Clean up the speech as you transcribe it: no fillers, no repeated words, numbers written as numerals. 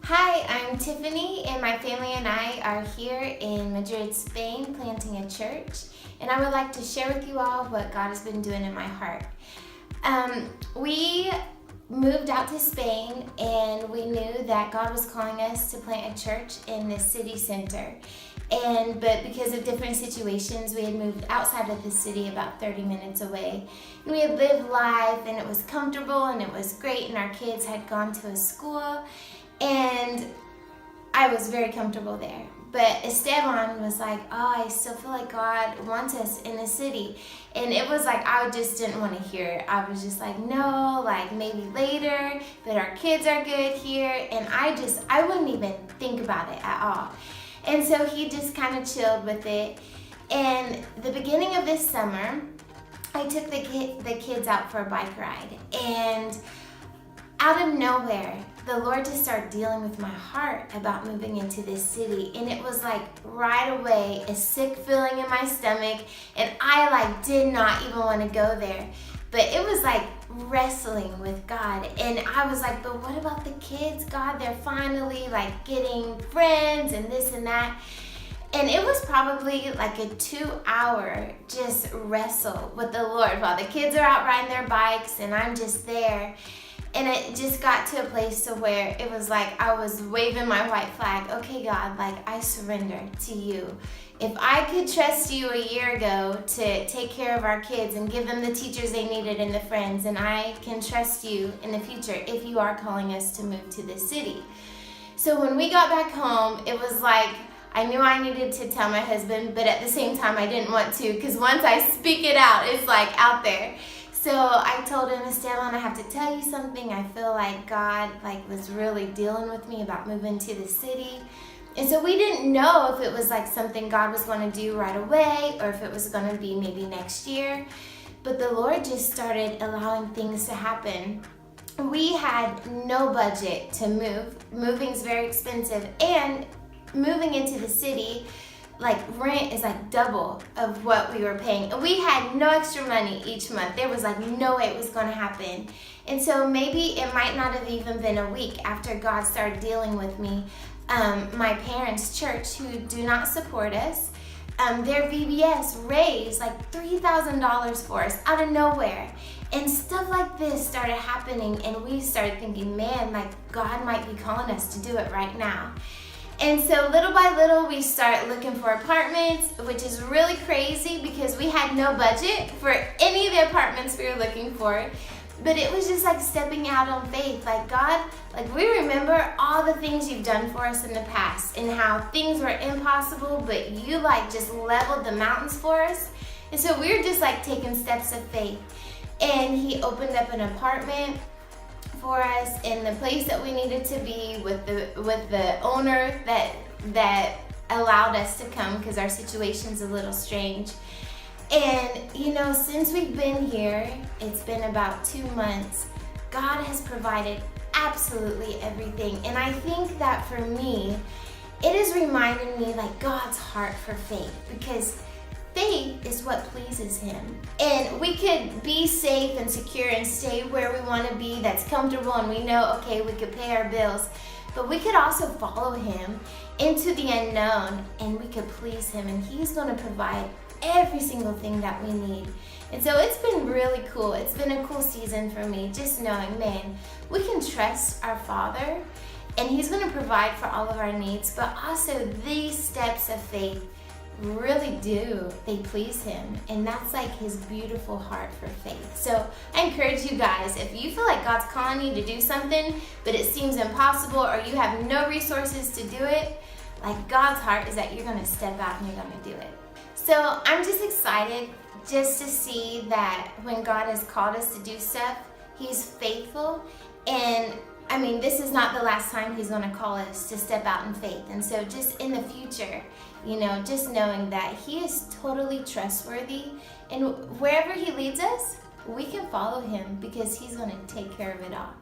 Hi, I'm Tiffany, and my family and I are here in Madrid, Spain, planting a church. And I would like to share with you all what God has been doing in my heart. We moved out to Spain, and we knew that God was calling us to plant a church in the city center. But because of different situations, we had moved outside of the city about 30 minutes away. And we had lived life, and it was comfortable, and it was great, and our kids had gone to a school. And I was very comfortable there. But Esteban was like, I still feel like God wants us in the city. And it was like, I just didn't want to hear it. I was just like, no, like maybe later, but our kids are good here. And I wouldn't even think about it at all. And so he just kind of chilled with it. And the beginning of this summer, I took the kids out for a bike ride. And out of nowhere, the Lord just started dealing with my heart about moving into this city. And it was like right away, a sick feeling in my stomach. And I did not even want to go there. But it was like wrestling with God. And I was like, but what about the kids, God? They're finally getting friends and this and that. And it was probably like a 2-hour just wrestle with the Lord while the kids are out riding their bikes and I'm just there. And it just got to a place to where it was like I was waving my white flag. Okay, God, I surrender to you. If I could trust you a year ago to take care of our kids and give them the teachers they needed and the friends, and I can trust you in the future if you are calling us to move to this city. So when we got back home, it was like I knew I needed to tell my husband, but at the same time I didn't want to, because once I speak it out, it's out there. So I told him, Esteban, I have to tell you something. I feel like God was really dealing with me about moving to the city. And so we didn't know if it was something God was going to do right away or if it was going to be maybe next year. But the Lord just started allowing things to happen. We had no budget to move. Moving's very expensive. And moving into the city, rent is double of what we were paying. And we had no extra money each month. There was no way it was going to happen. And so maybe it might not have even been a week after God started dealing with me. My parents' church, who do not support us, their VBS raised $3,000 for us out of nowhere. And stuff like this started happening, and we started thinking, man, God might be calling us to do it right now. And so little by little, we start looking for apartments, which is really crazy because we had no budget for any of the apartments we were looking for. But it was just stepping out on faith. God, we remember all the things you've done for us in the past and how things were impossible, but you just leveled the mountains for us. And so we were just taking steps of faith. And he opened up an apartment for us in the place that we needed to be with the owner that allowed us to come, because our situation's a little strange. And since we've been here, it's been about 2 months, God has provided absolutely everything. And I think that for me, it has reminded me God's heart for faith, because faith is what pleases him. And we could be safe and secure and stay where we want to be, that's comfortable, and we know, okay, we could pay our bills. But we could also follow him into the unknown, and we could please him, and he's going to provide every single thing that we need. And so it's been really cool. It's been a cool season for me, just knowing, man, we can trust our Father, and he's going to provide for all of our needs. But also these steps of faith really they please him, and that's his beautiful heart for faith. So I encourage you guys, if you feel like God's calling you to do something but it seems impossible or you have no resources to do it, God's heart is that you're going to step out and you're going to do it. So I'm just excited just to see that when God has called us to do stuff, he's faithful. And this is not the last time he's going to call us to step out in faith. And so just in the future, just knowing that he is totally trustworthy, and wherever he leads us, we can follow him because he's going to take care of it all.